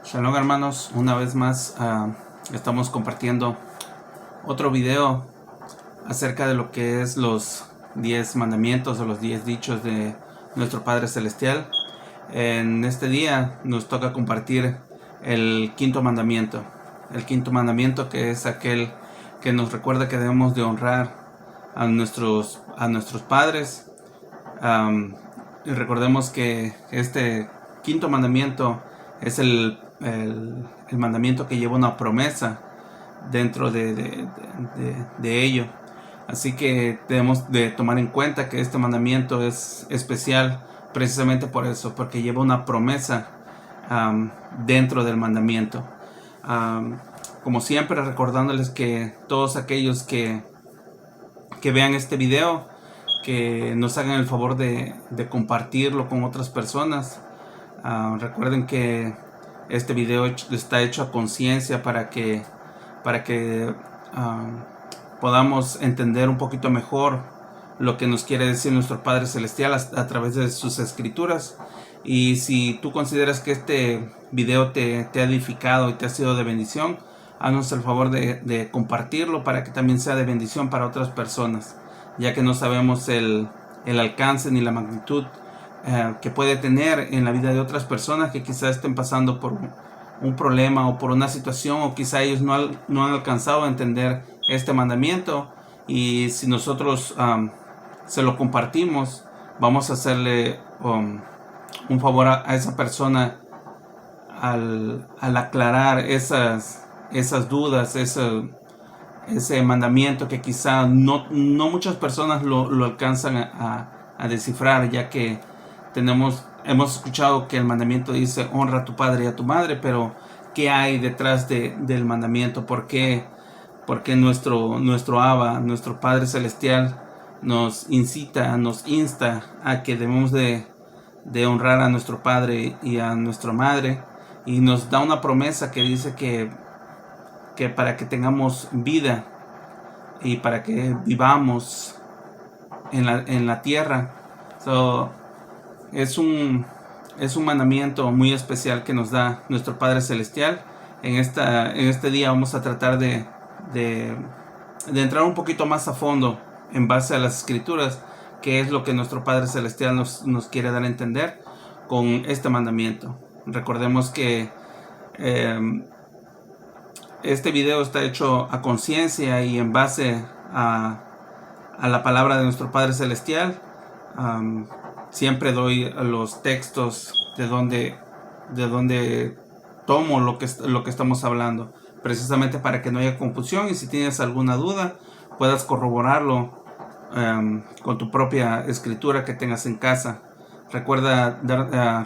Shalom hermanos, una vez más estamos compartiendo otro video acerca de lo que es los 10 mandamientos o los 10 dichos de nuestro Padre Celestial. En este día nos toca compartir el quinto mandamiento. El quinto mandamiento, que es aquel que nos recuerda que debemos de honrar a nuestros padres. Y recordemos que este quinto mandamiento es el mandamiento que lleva una promesa dentro de ello. Así que debemos de tomar en cuenta que este mandamiento es especial precisamente por eso, porque lleva una promesa dentro del mandamiento. Como siempre, recordándoles que todos aquellos que vean este video, que nos hagan el favor de compartirlo con otras personas. Recuerden que este video está hecho a conciencia para que podamos entender un poquito mejor lo que nos quiere decir nuestro Padre Celestial a través de sus escrituras. Y si tú consideras que este video te ha edificado y te ha sido de bendición, haznos el favor de compartirlo para que también sea de bendición para otras personas, ya que no sabemos el alcance ni la magnitud que puede tener en la vida de otras personas que quizás estén pasando por un problema o por una situación, o quizá ellos no han alcanzado a entender este mandamiento. Y si nosotros se lo compartimos, vamos a hacerle un favor a esa persona al aclarar esas dudas, ese mandamiento que quizá no muchas personas lo alcanzan a descifrar, ya que hemos escuchado que el mandamiento dice honra a tu padre y a tu madre, pero ¿qué hay detrás del mandamiento? ¿Por qué nuestro Abba, nuestro Padre Celestial, nos incita, nos insta a que debemos de honrar a nuestro padre y a nuestra madre? Y nos da una promesa que dice que para que tengamos vida y para que vivamos en la tierra. Es un mandamiento muy especial que nos da nuestro Padre Celestial. En este día vamos a tratar de entrar un poquito más a fondo en base a las escrituras, qué es lo que nuestro Padre Celestial nos quiere dar a entender con este mandamiento. Recordemos que este video está hecho a conciencia y en base a la palabra de nuestro Padre Celestial. Siempre doy los textos de donde tomo lo que estamos hablando, precisamente para que no haya confusión, y si tienes alguna duda puedas corroborarlo con tu propia escritura que tengas en casa. Recuerda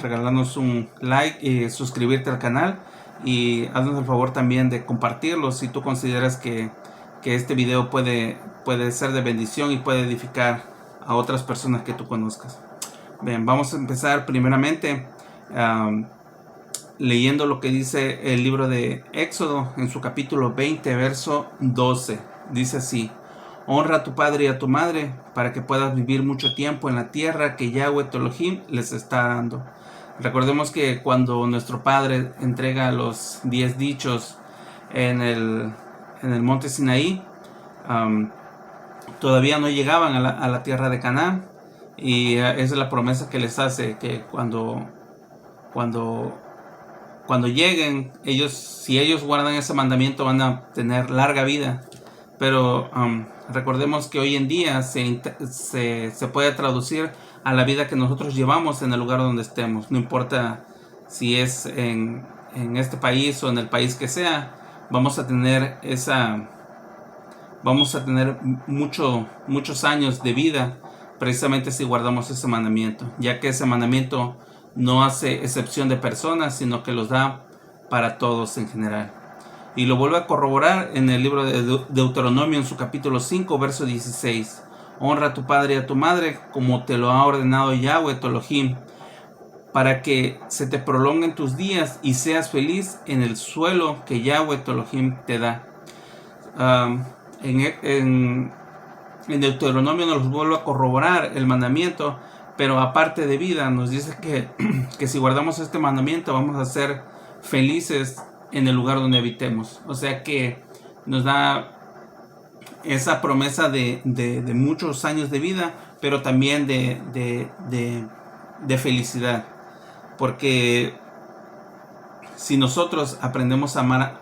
regalarnos un like y suscribirte al canal, y haznos el favor también de compartirlo si tú consideras que este video puede ser de bendición y puede edificar a otras personas que tú conozcas. Bien, vamos a empezar primeramente leyendo lo que dice el libro de Éxodo en su capítulo 20, verso 12. Dice así: honra a tu padre y a tu madre para que puedas vivir mucho tiempo en la tierra que Yahweh tu Elohim les está dando. Recordemos que cuando nuestro Padre entrega los 10 dichos en el monte Sinaí, todavía no llegaban a la tierra de Canaán, y esa es la promesa que les hace, que cuando lleguen, si ellos guardan ese mandamiento, van a tener larga vida. Pero recordemos que hoy en día se puede traducir a la vida que nosotros llevamos en el lugar donde estemos. No importa si es en este país o en el país que sea, vamos a tener muchos años de vida, precisamente si guardamos ese mandamiento, ya que ese mandamiento no hace excepción de personas, sino que los da para todos en general. Y lo vuelve a corroborar en el libro de Deuteronomio en su capítulo 5, verso 16. Honra a tu padre y a tu madre como te lo ha ordenado Yahweh tu Elohim, para que se te prolonguen tus días y seas feliz en el suelo que Yahweh tu Elohim te da. En Deuteronomio nos vuelve a corroborar el mandamiento, pero aparte de vida nos dice que si guardamos este mandamiento vamos a ser felices en el lugar donde habitemos. O sea que nos da esa promesa de muchos años de vida, pero también de felicidad. Porque si nosotros aprendemos a amar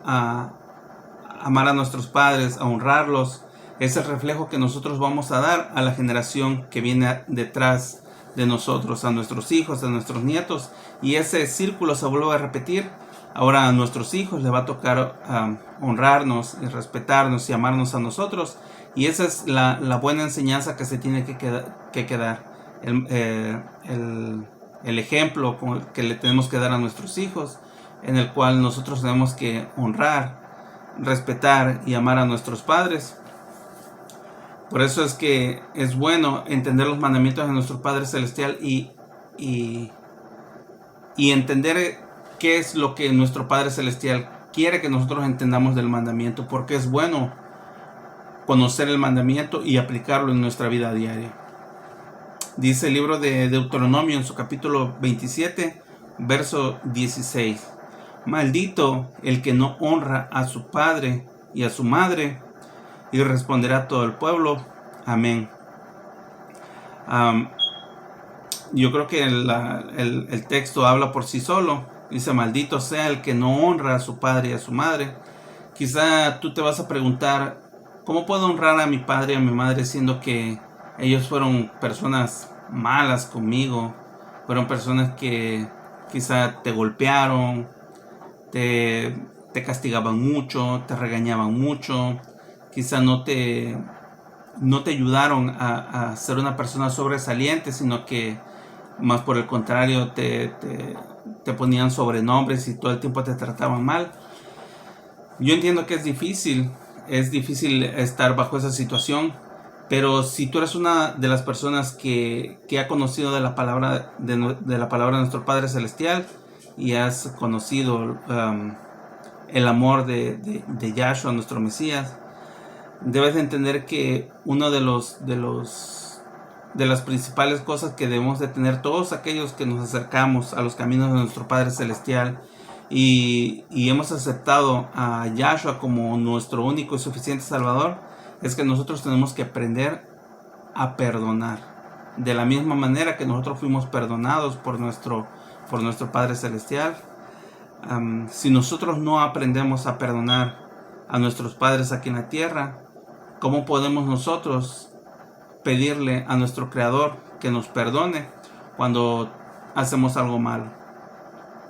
a nuestros padres, a honrarlos, es el reflejo que nosotros vamos a dar a la generación que viene detrás de nosotros, a nuestros hijos, a nuestros nietos, y ese círculo se vuelve a repetir. Ahora a nuestros hijos les va a tocar honrarnos y respetarnos y amarnos a nosotros, y esa es la buena enseñanza que se tiene que quedar, el ejemplo que le tenemos que dar a nuestros hijos, en el cual nosotros tenemos que honrar, respetar y amar a nuestros padres. Por eso es que es bueno entender los mandamientos de nuestro Padre Celestial y entender qué es lo que nuestro Padre Celestial quiere que nosotros entendamos del mandamiento, porque es bueno conocer el mandamiento y aplicarlo en nuestra vida diaria. Dice el libro de Deuteronomio en su capítulo 27, verso 16: maldito el que no honra a su padre y a su madre. Y responderá todo el pueblo, amén. Yo creo que el texto habla por sí solo. Dice: maldito sea el que no honra a su padre y a su madre. Quizá tú te vas a preguntar: ¿cómo puedo honrar a mi padre y a mi madre siendo que ellos fueron personas malas conmigo? Fueron personas que quizá te golpearon, te castigaban mucho, te regañaban mucho. Quizá no te ayudaron a ser una persona sobresaliente, sino que más por el contrario te ponían sobrenombres y todo el tiempo te trataban mal. Yo entiendo que es difícil estar bajo esa situación, pero si tú eres una de las personas que ha conocido de la palabra de nuestro Padre Celestial y has conocido el amor de Yahshua, nuestro Mesías, debes de entender que uno de las principales cosas que debemos de tener todos aquellos que nos acercamos a los caminos de nuestro Padre Celestial y hemos aceptado a Yahshua como nuestro único y suficiente Salvador, es que nosotros tenemos que aprender a perdonar de la misma manera que nosotros fuimos perdonados por nuestro Padre Celestial. Si nosotros no aprendemos a perdonar a nuestros padres aquí en la tierra, ¿cómo podemos nosotros pedirle a nuestro Creador que nos perdone cuando hacemos algo malo?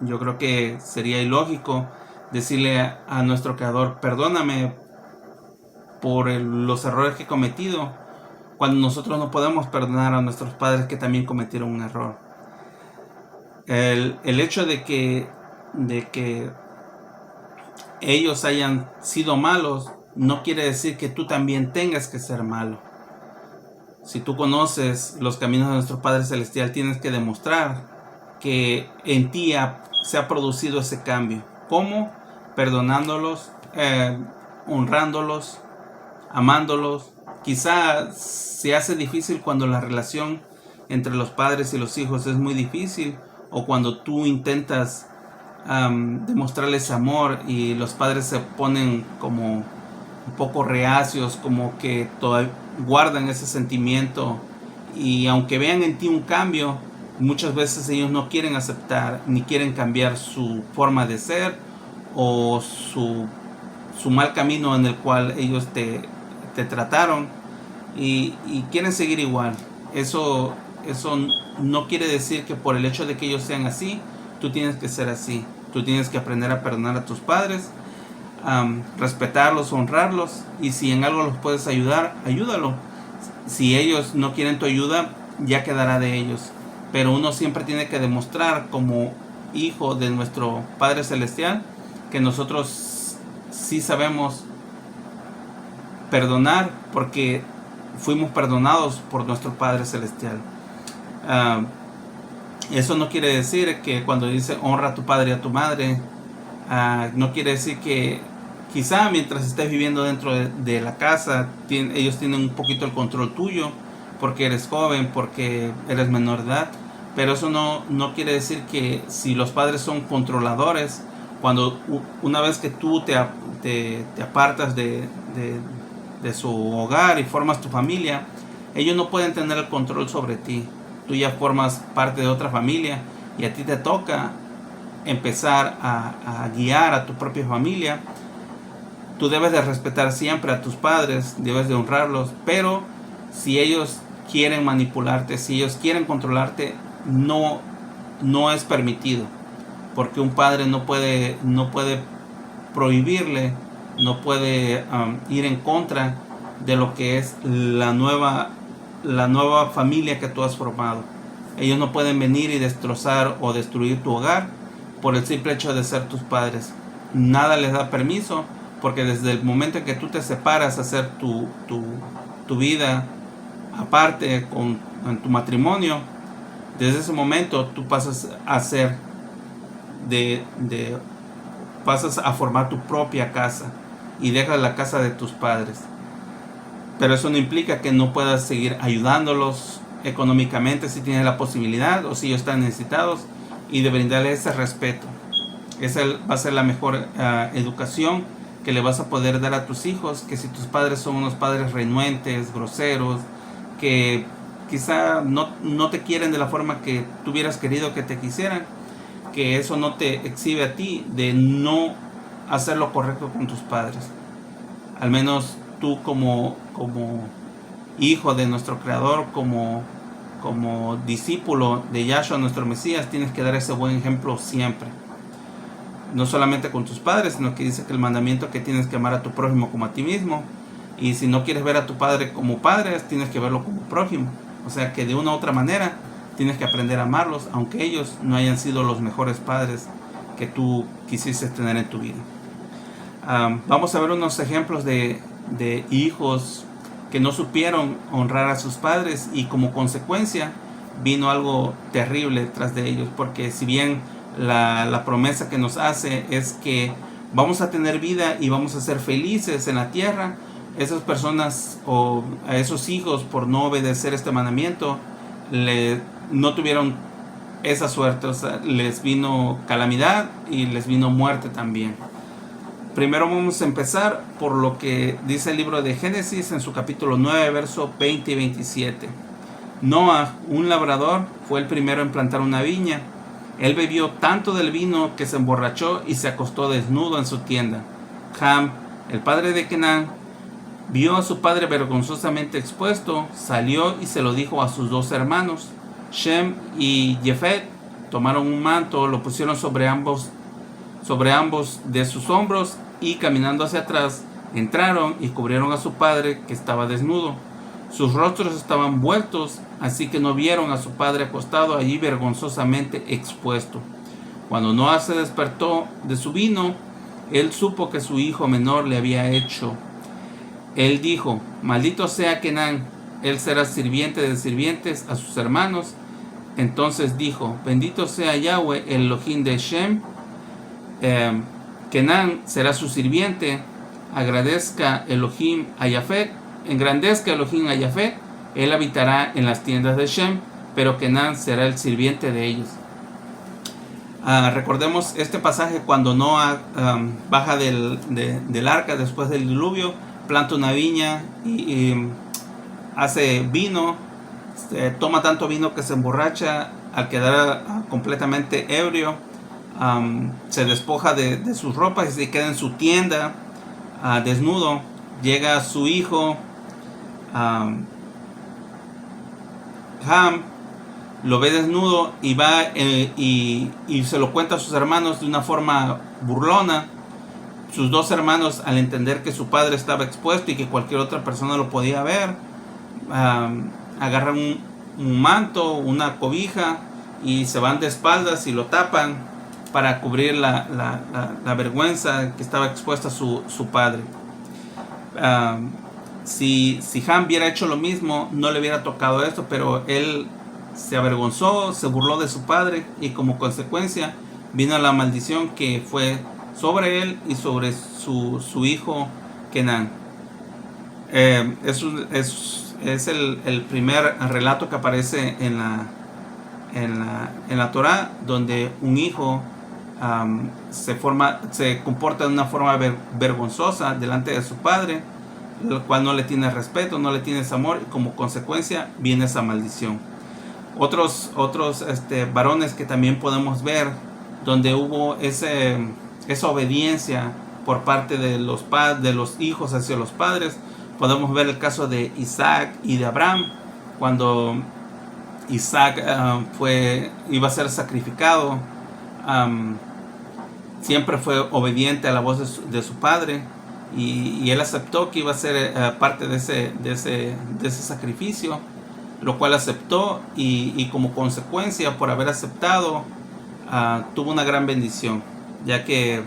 Yo creo que sería ilógico decirle a nuestro Creador: perdóname por los errores que he cometido, cuando nosotros no podemos perdonar a nuestros padres que también cometieron un error. El hecho de que ellos hayan sido malos no quiere decir que tú también tengas que ser malo. Si tú conoces los caminos de nuestro Padre Celestial, tienes que demostrar que en ti se ha producido ese cambio. ¿Cómo? Perdonándolos, honrándolos, amándolos. Quizá se hace difícil cuando la relación entre los padres y los hijos es muy difícil, o cuando tú intentas demostrarles amor y los padres se ponen como un poco reacios, como que todavía guardan ese sentimiento, y aunque vean en ti un cambio, muchas veces ellos no quieren aceptar ni quieren cambiar su forma de ser o su mal camino en el cual ellos te trataron, y quieren seguir igual. Eso no quiere decir que por el hecho de que ellos sean así, tú tienes que ser así. Tú tienes que aprender a perdonar a tus padres, respetarlos, honrarlos, y si en algo los puedes ayudar, ayúdalo. Si ellos no quieren tu ayuda, ya quedará de ellos. Pero uno siempre tiene que demostrar como hijo de nuestro Padre Celestial que nosotros sí sabemos perdonar, porque fuimos perdonados por nuestro Padre Celestial. Eso no quiere decir que cuando dice honra a tu padre y a tu madre, no quiere decir que quizá mientras estés viviendo dentro de la casa, ellos tienen un poquito el control tuyo, porque eres joven, porque eres menor de edad. Pero eso no quiere decir que si los padres son controladores, una vez que tú te apartas de su hogar y formas tu familia, ellos no pueden tener el control sobre ti. Tú ya formas parte de otra familia y a ti te toca empezar a guiar a tu propia familia. Tú debes de respetar siempre a tus padres, debes de honrarlos, pero si ellos quieren manipularte, si ellos quieren controlarte, no es permitido, porque un padre no puede prohibirle, no puede ir en contra de lo que es la nueva familia que tú has formado. Ellos no pueden venir y destrozar o destruir tu hogar por el simple hecho de ser tus padres. Nada les da permiso, porque desde el momento en que tú te separas a hacer tu vida aparte en tu matrimonio, desde ese momento tú pasas a ser pasas a formar tu propia casa y dejas la casa de tus padres. Pero eso no implica que no puedas seguir ayudándolos económicamente si tienes la posibilidad o si ellos están necesitados, y de brindarles ese respeto. Esa va a ser la mejor educación que le vas a poder dar a tus hijos, que si tus padres son unos padres renuentes, groseros, que quizá no te quieren de la forma que tú hubieras querido que te quisieran, que eso no te exhibe a ti de no hacer lo correcto con tus padres. Al menos tú como hijo de nuestro Creador, como discípulo de Yahshua, nuestro Mesías, tienes que dar ese buen ejemplo siempre. No solamente con tus padres, sino que dice que el mandamiento que tienes que amar a tu prójimo como a ti mismo. Y si no quieres ver a tu padre como padre, tienes que verlo como prójimo. O sea que de una u otra manera tienes que aprender a amarlos, aunque ellos no hayan sido los mejores padres que tú quisiste tener en tu vida. Vamos a ver unos ejemplos de hijos que no supieron honrar a sus padres, y como consecuencia vino algo terrible tras de ellos, porque si bien la promesa que nos hace es que vamos a tener vida y vamos a ser felices en la tierra, esas personas o a esos hijos, por no obedecer este mandamiento, no tuvieron esa suerte. O sea, les vino calamidad y les vino muerte también. Primero vamos a empezar por lo que dice el libro de Génesis en su capítulo 9, verso 20 y 27. Noah, un labrador, fue el primero en plantar una viña. Él bebió tanto del vino que se emborrachó y se acostó desnudo en su tienda. Ham, el padre de Kenán, vio a su padre vergonzosamente expuesto, salió y se lo dijo a sus dos hermanos. Shem y Jefet tomaron un manto, lo pusieron sobre ambos de sus hombros, y caminando hacia atrás entraron y cubrieron a su padre, que estaba desnudo. Sus rostros estaban vueltos, así que no vieron a su padre acostado allí vergonzosamente expuesto. Cuando Noah se despertó de su vino, él supo que su hijo menor le había hecho. Él dijo: maldito sea Kenán, él será sirviente de sirvientes a sus hermanos. Entonces dijo: bendito sea Yahweh, el Elohim de Shem. Kenán será su sirviente. Engrandezca Elohim a Yafet. Él habitará en las tiendas de Shem, pero Kenán será el sirviente de ellos. Recordemos este pasaje cuando Noah baja del arca después del diluvio, planta una viña y hace vino. Toma tanto vino que se emborracha. Al quedar completamente ebrio, se despoja de sus ropas y se queda en su tienda desnudo. Llega su hijo Ham, lo ve desnudo y va y se lo cuenta a sus hermanos de una forma burlona. Sus dos hermanos, al entender que su padre estaba expuesto y que cualquier otra persona lo podía ver, agarran un manto, una cobija, y se van de espaldas y lo tapan para cubrir la vergüenza que estaba expuesta a su padre. Si Ham hubiera hecho lo mismo, no le hubiera tocado esto, pero él se avergonzó, se burló de su padre, y como consecuencia vino la maldición que fue sobre él y sobre su hijo Kenán. Es el primer relato que aparece en la Torá donde un hijo se comporta de una forma vergonzosa delante de su padre, el cual no le tiene respeto, no le tiene amor, y como consecuencia viene esa maldición. Otros varones que también podemos ver donde hubo esa obediencia por parte de los hijos hacia los padres. Podemos ver el caso de Isaac y de Abraham, cuando Isaac iba a ser sacrificado. Siempre fue obediente a la voz de su padre, y él aceptó que iba a ser parte de ese sacrificio, lo cual aceptó, y como consecuencia por haber aceptado, tuvo una gran bendición, ya que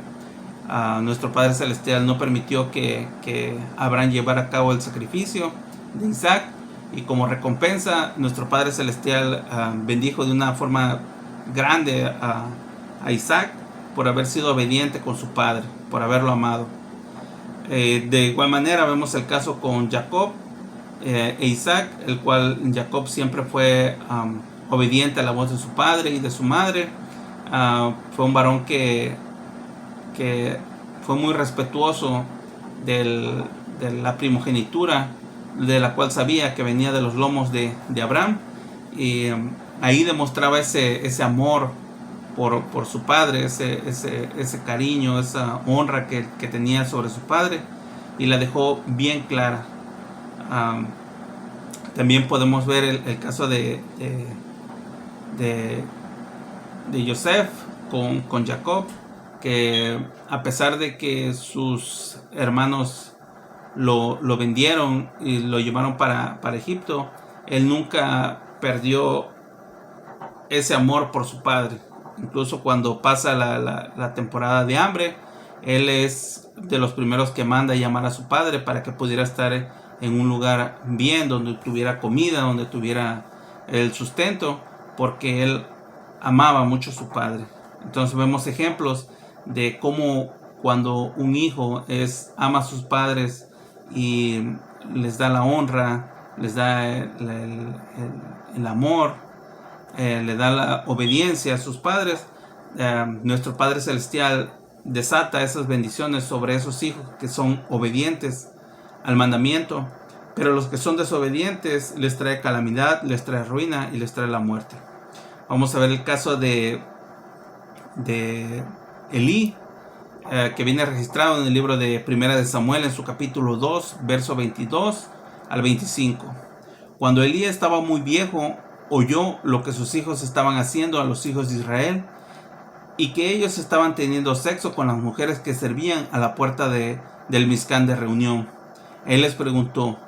nuestro Padre Celestial no permitió que Abraham llevara a cabo el sacrificio de Isaac, y como recompensa nuestro Padre Celestial bendijo de una forma grande a Isaac por haber sido obediente con su padre, por haberlo amado. De igual manera vemos el caso con Jacob e Isaac, el cual Jacob siempre fue obediente a la voz de su padre y de su madre. Fue un varón que fue muy respetuoso de la primogenitura, de la cual sabía que venía de los lomos de Abraham, y ahí demostraba ese amor por su padre, ese cariño, esa honra que tenía sobre su padre, y la dejó bien clara. También podemos ver el caso de Joseph con Jacob, que a pesar de que sus hermanos lo vendieron y lo llevaron para Egipto, él nunca perdió ese amor por su padre. Incluso cuando pasa la temporada de hambre, él es de los primeros que manda llamar a su padre para que pudiera estar en un lugar bien, donde tuviera comida, donde tuviera el sustento, porque él amaba mucho a su padre. Entonces vemos ejemplos de cómo cuando un hijo ama a sus padres y les da la honra, les da el amor, le da la obediencia a sus padres, nuestro Padre Celestial desata esas bendiciones sobre esos hijos que son obedientes al mandamiento. Pero los que son desobedientes les trae calamidad, les trae ruina y les trae la muerte. Vamos a ver el caso de Elí, que viene registrado en el libro de Primera de Samuel, en su capítulo 2, verso 22 al 25. Cuando Elí estaba muy viejo, oyó lo que sus hijos estaban haciendo a los hijos de Israel, y que ellos estaban teniendo sexo con las mujeres que servían a la puerta del Mizcán de reunión. Él les preguntó: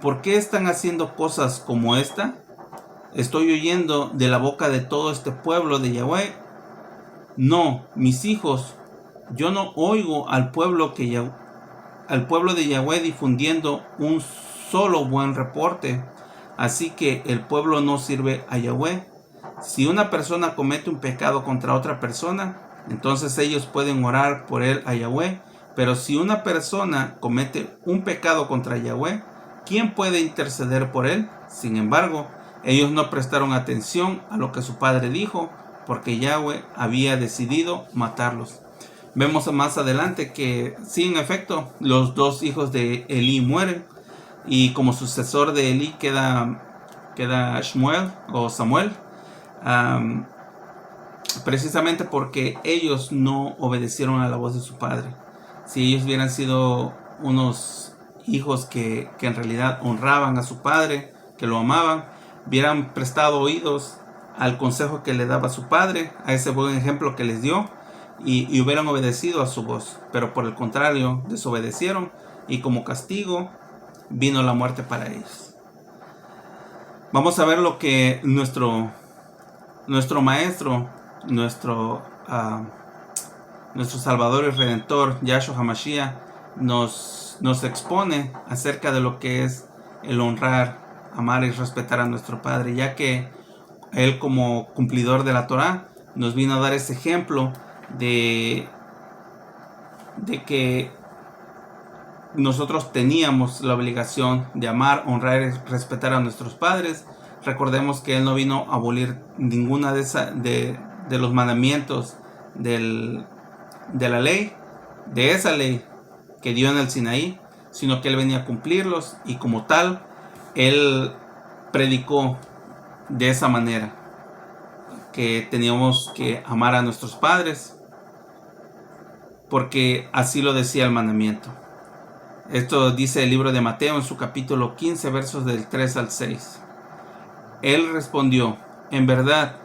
¿por qué están haciendo cosas como esta? ¿Estoy oyendo de la boca de todo este pueblo de Yahweh? No, mis hijos, yo no oigo al pueblo de Yahweh difundiendo un solo buen reporte. Así que el pueblo no sirve a Yahweh. Si una persona comete un pecado contra otra persona, entonces ellos pueden orar por él a Yahweh. Pero si una persona comete un pecado contra Yahweh, ¿quién puede interceder por él? Sin embargo, ellos no prestaron atención a lo que su padre dijo, porque Yahweh había decidido matarlos. Vemos más adelante que sí, en efecto, los dos hijos de Elí mueren, y como sucesor de Elí queda Shmuel o Samuel, precisamente porque ellos no obedecieron a la voz de su padre. Si ellos hubieran sido unos hijos que en realidad honraban a su padre, que lo amaban, hubieran prestado oídos al consejo que le daba su padre, a ese buen ejemplo que les dio, y hubieran obedecido a su voz. Pero por el contrario, desobedecieron, y como castigo vino la muerte para ellos. Vamos a ver lo que nuestro maestro, nuestro Salvador y Redentor, Yahshua HaMashiach, nos expone acerca de lo que es el honrar, amar y respetar a nuestro Padre, ya que Él, como cumplidor de la Torah, nos vino a dar ese ejemplo de que nosotros teníamos la obligación de amar, honrar y respetar a nuestros padres. Recordemos que Él no vino a abolir ninguna de los mandamientos de la ley, de esa ley que dio en el Sinaí, sino que él venía a cumplirlos, y como tal, él predicó de esa manera, que teníamos que amar a nuestros padres, porque así lo decía el mandamiento. Esto dice el libro de Mateo en su capítulo 15, versos del 3 al 6. Él respondió: en verdad,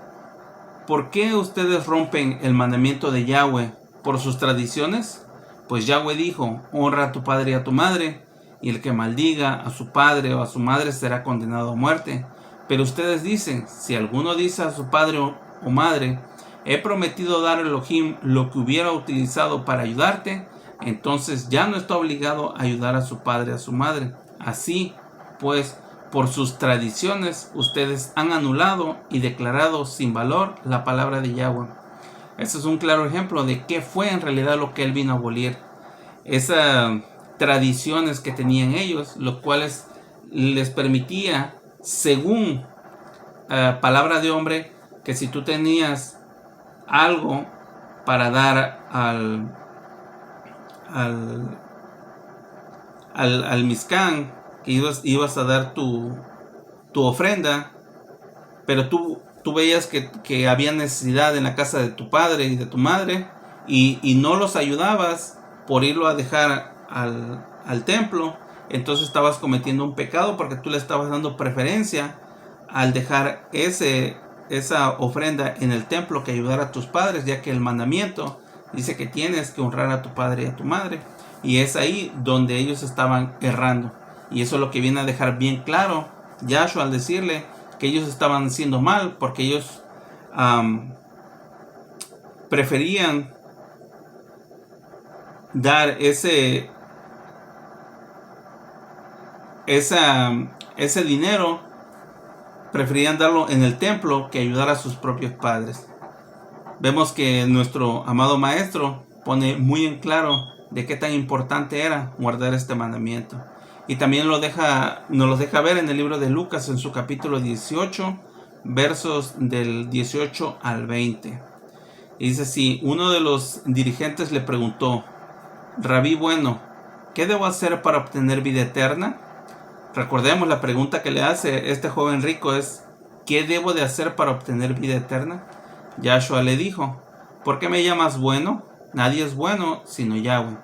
¿por qué ustedes rompen el mandamiento de Yahweh por sus tradiciones? Pues Yahweh dijo: honra a tu padre y a tu madre, y el que maldiga a su padre o a su madre será condenado a muerte. Pero ustedes dicen: si alguno dice a su padre o madre, he prometido dar a Elohim lo que hubiera utilizado para ayudarte, entonces ya no está obligado a ayudar a su padre o a su madre. Así pues, por sus tradiciones ustedes han anulado y declarado sin valor la palabra de Yahweh. Este es un claro ejemplo de qué fue en realidad lo que él vino a abolir. Esas tradiciones que tenían ellos, los cuales les permitía, según palabra de hombre, que si tú tenías algo para dar al Mizcán, que ibas a dar tu ofrenda, pero tú veías que había necesidad en la casa de tu padre y de tu madre, y no los ayudabas por irlo a dejar al templo, entonces estabas cometiendo un pecado, porque tú le estabas dando preferencia al dejar esa ofrenda en el templo que ayudara a tus padres, ya que el mandamiento dice que tienes que honrar a tu padre y a tu madre, y es ahí donde ellos estaban errando. Y eso es lo que viene a dejar bien claro Yahshua al decirle que ellos estaban haciendo mal, porque ellos preferían dar ese dinero, preferían darlo en el templo que ayudar a sus propios padres. Vemos que nuestro amado maestro pone muy en claro de qué tan importante era guardar este mandamiento. Y también nos los deja ver en el libro de Lucas en su capítulo 18, versos del 18 al 20. Y dice así: uno de los dirigentes le preguntó: Rabí bueno, ¿qué debo hacer para obtener vida eterna? Recordemos, la pregunta que le hace este joven rico es: ¿qué debo de hacer para obtener vida eterna? Yahshua le dijo: ¿por qué me llamas bueno? Nadie es bueno sino Yahweh.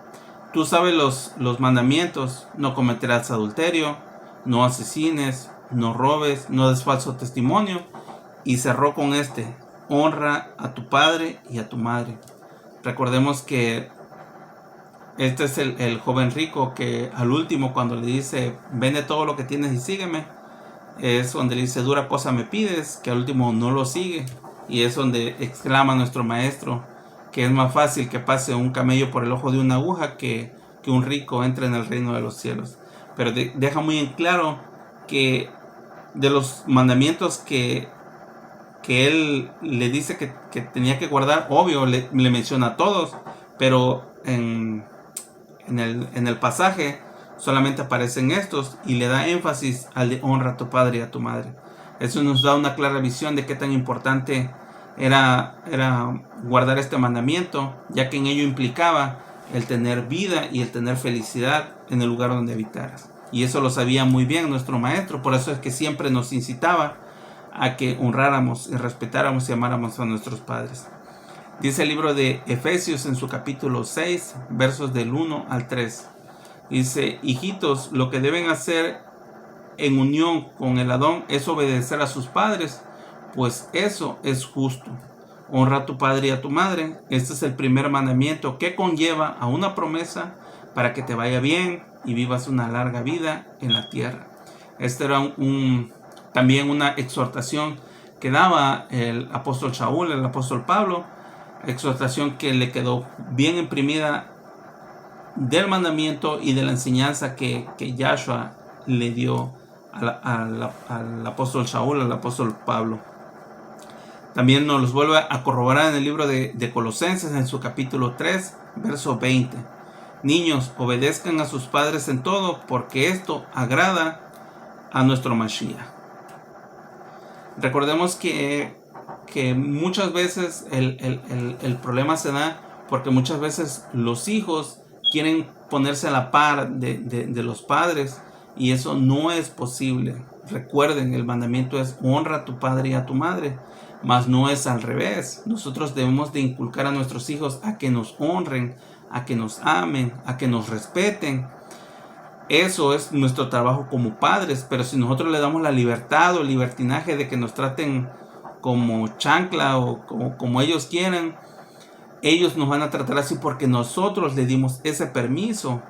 Tú sabes los mandamientos: no cometerás adulterio, no asesines, no robes, no des falso testimonio. Y cerró con honra a tu padre y a tu madre. Recordemos que este es el joven rico que al último, cuando le dice: vende todo lo que tienes y sígueme, es donde le dice: dura cosa me pides, que al último no lo sigue. Y es donde exclama nuestro maestro que es más fácil que pase un camello por el ojo de una aguja que un rico entre en el reino de los cielos. Pero deja muy en claro que de los mandamientos que él le dice que tenía que guardar, obvio, le menciona a todos, pero en el pasaje solamente aparecen estos, y le da énfasis al de honra a tu padre y a tu madre. Eso nos da una clara visión de qué tan importante era guardar este mandamiento, ya que en ello implicaba el tener vida y el tener felicidad en el lugar donde habitaras. Y eso lo sabía muy bien nuestro maestro, por eso es que siempre nos incitaba a que honráramos y respetáramos y amáramos a nuestros padres. Dice el libro de Efesios en su capítulo 6, versos del 1 al 3. Dice: hijitos, lo que deben hacer en unión con el Adón es obedecer a sus padres, pues eso es justo. Honra a tu padre y a tu madre. Este es el primer mandamiento que conlleva a una promesa para que te vaya bien y vivas una larga vida en la tierra. Esta era también una exhortación que daba el apóstol Shaul, el apóstol Pablo, exhortación que le quedó bien imprimida del mandamiento y de la enseñanza que Yahshua le dio al apóstol Shaul, al apóstol Pablo. También nos los vuelve a corroborar en el libro de Colosenses en su capítulo 3, verso 20. Niños, obedezcan a sus padres en todo, porque esto agrada a nuestro Mashiach. Recordemos que que muchas veces el problema se da porque muchas veces los hijos quieren ponerse a la par de los padres, y eso no es posible. Recuerden, el mandamiento es: honra a tu padre y a tu madre, mas no es al revés. Nosotros debemos de inculcar a nuestros hijos a que nos honren, a que nos amen, a que nos respeten. Eso es nuestro trabajo como padres. Pero si nosotros le damos la libertad o el libertinaje de que nos traten como chancla o como ellos quieran, ellos nos van a tratar así porque nosotros le dimos ese permiso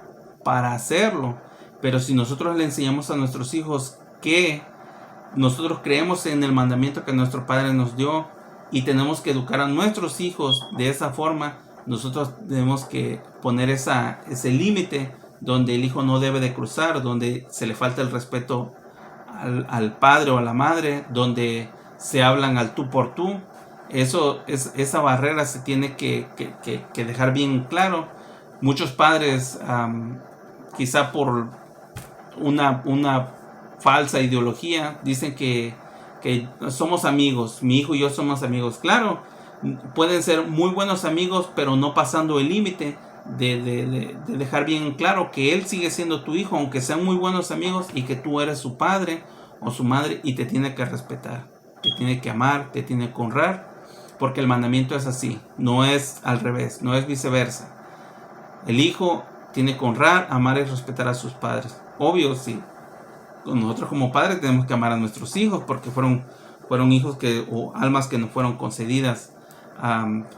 para hacerlo. Pero si nosotros le enseñamos a nuestros hijos que nosotros creemos en el mandamiento que nuestro Padre nos dio y tenemos que educar a nuestros hijos de esa forma, nosotros tenemos que poner ese límite donde el hijo no debe de cruzar, donde se le falta el respeto al padre o a la madre, donde se hablan al tú por tú. Esa barrera se tiene que dejar bien claro. Muchos padres, quizá por una falsa ideología, dicen que somos amigos, mi hijo y yo somos amigos. Claro, pueden ser muy buenos amigos, pero no pasando el límite de dejar bien claro que él sigue siendo tu hijo, aunque sean muy buenos amigos, y que tú eres su padre o su madre y te tiene que respetar, te tiene que amar, te tiene que honrar, porque el mandamiento es así, no es al revés, no es viceversa. El hijo tiene que honrar, amar y respetar a sus padres. Obvio, sí. Nosotros como padres tenemos que amar a nuestros hijos porque fueron hijos o almas que nos fueron concedidas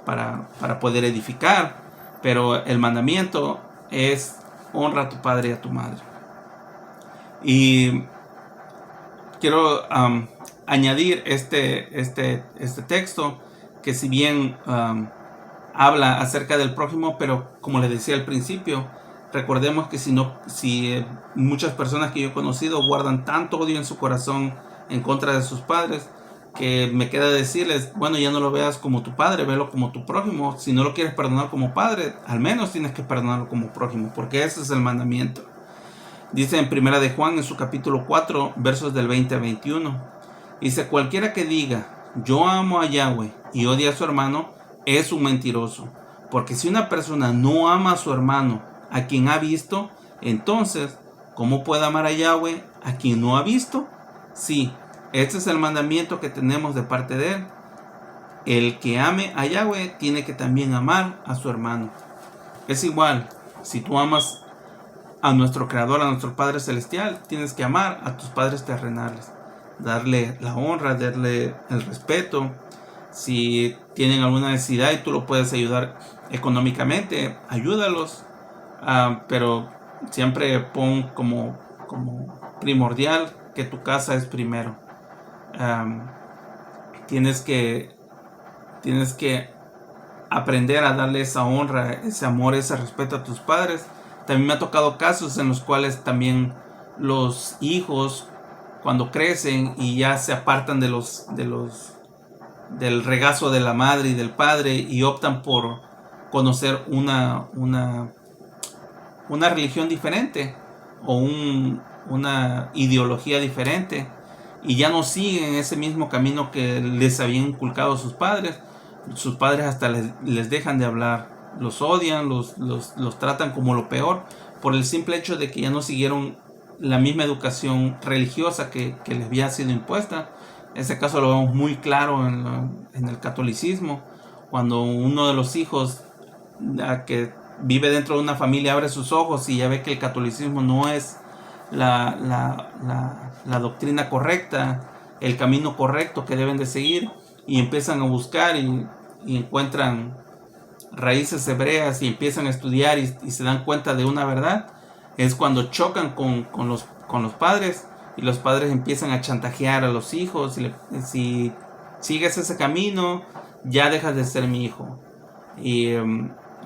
para poder edificar. Pero el mandamiento es: honra a tu padre y a tu madre. Y quiero añadir este texto, que si bien habla acerca del prójimo, pero como les decía al principio, recordemos que si muchas personas que yo he conocido guardan tanto odio en su corazón en contra de sus padres, que me queda decirles: bueno, ya no lo veas como tu padre, velo como tu prójimo. Si no lo quieres perdonar como padre, al menos tienes que perdonarlo como prójimo, porque ese es el mandamiento. Dice en Primera de Juan, en su capítulo 4, versos del 20 al 21, dice: cualquiera que diga yo amo a Yahweh y odia a su hermano es un mentiroso, porque si una persona no ama a su hermano a quien ha visto, entonces ¿cómo puede amar a Yahweh a quien no ha visto? Sí, este es el mandamiento que tenemos de parte de él: el que ame a Yahweh tiene que también amar a su hermano. Es igual, si tú amas a nuestro Creador, a nuestro Padre Celestial, tienes que amar a tus padres terrenales, darle la honra, darle el respeto. Si tienen alguna necesidad y tú lo puedes ayudar económicamente, ayúdalos. Pero siempre pon como primordial que tu casa es primero. Tienes que aprender a darle esa honra, ese amor, ese respeto a tus padres. También me ha tocado casos en los cuales también los hijos, cuando crecen y ya se apartan del regazo de la madre y del padre y optan por conocer una religión diferente o una ideología diferente, y ya no siguen ese mismo camino que les habían inculcado sus padres hasta les dejan de hablar, los odian, los tratan como lo peor, por el simple hecho de que ya no siguieron la misma educación religiosa que les había sido impuesta. Ese caso lo vemos muy claro en el catolicismo, cuando uno de los hijos que vive dentro de una familia abre sus ojos y ya ve que el catolicismo no es la doctrina correcta, el camino correcto que deben de seguir, y empiezan a buscar y encuentran raíces hebreas y empiezan a estudiar y se dan cuenta de una verdad. Es cuando chocan con los padres, y los padres empiezan a chantajear a los hijos: si sigues ese camino ya dejas de ser mi hijo.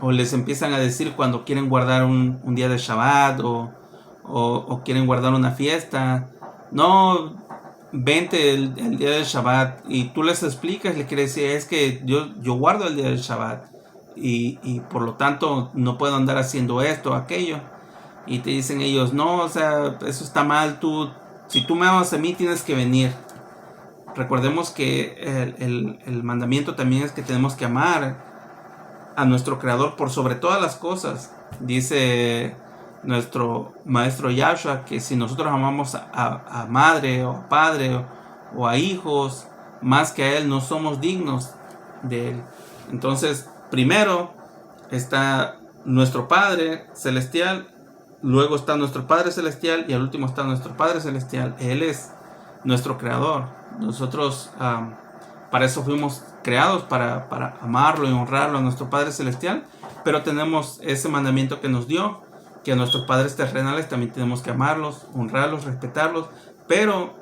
O les empiezan a decir cuando quieren guardar un día de Shabbat o quieren guardar una fiesta: no, vente el día del Shabbat. Y tú les explicas, le quieres decir: es que yo guardo el día del Shabbat y por lo tanto no puedo andar haciendo esto o aquello. Y te dicen ellos: no, o sea, eso está mal, si tú me amas a mí tienes que venir. recordemos que el mandamiento también es que tenemos que amar a nuestro Creador por sobre todas las cosas. Dice nuestro maestro Yahshua que si nosotros amamos a madre o a padre o a hijos más que a Él, no somos dignos de Él. Entonces, primero está nuestro Padre Celestial, luego está nuestro Padre Celestial y al último está nuestro Padre Celestial. Él es nuestro Creador. Nosotros para eso fuimos creados, para amarlo y honrarlo a nuestro Padre Celestial, pero tenemos ese mandamiento que nos dio, que a nuestros padres terrenales también tenemos que amarlos, honrarlos, respetarlos, pero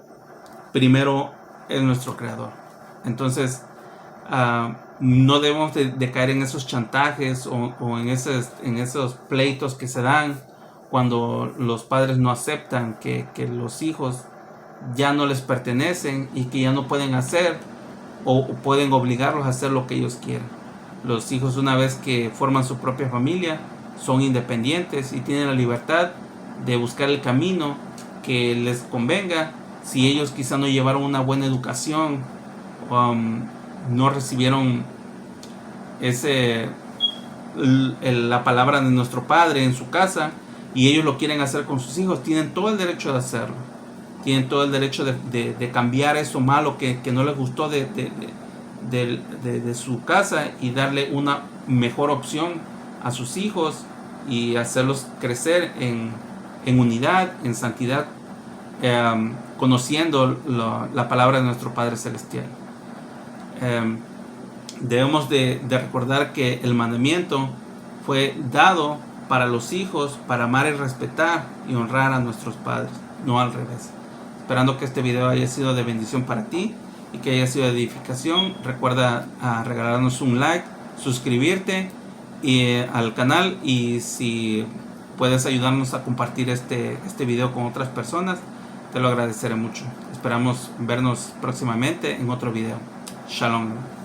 primero es nuestro Creador. Entonces no debemos de caer en esos chantajes o en esos pleitos que se dan cuando los padres no aceptan que los hijos ya no les pertenecen y que ya no pueden hacer o pueden obligarlos a hacer lo que ellos quieran. Los hijos, una vez que forman su propia familia, son independientes y tienen la libertad de buscar el camino que les convenga. Si ellos quizá no llevaron una buena educación, no recibieron la palabra de nuestro Padre en su casa y ellos lo quieren hacer con sus hijos, tienen todo el derecho de hacerlo. Tienen todo el derecho de cambiar eso malo que no les gustó de su casa y darle una mejor opción a sus hijos y hacerlos crecer en unidad, en santidad, conociendo la palabra de nuestro Padre Celestial. Debemos de recordar que el mandamiento fue dado para los hijos, para amar y respetar y honrar a nuestros padres, no al revés. Esperando que este video haya sido de bendición para ti y que haya sido de edificación. Recuerda regalarnos un like, suscribirte al canal, y si puedes ayudarnos a compartir este video con otras personas, te lo agradeceré mucho. Esperamos vernos próximamente en otro video. Shalom.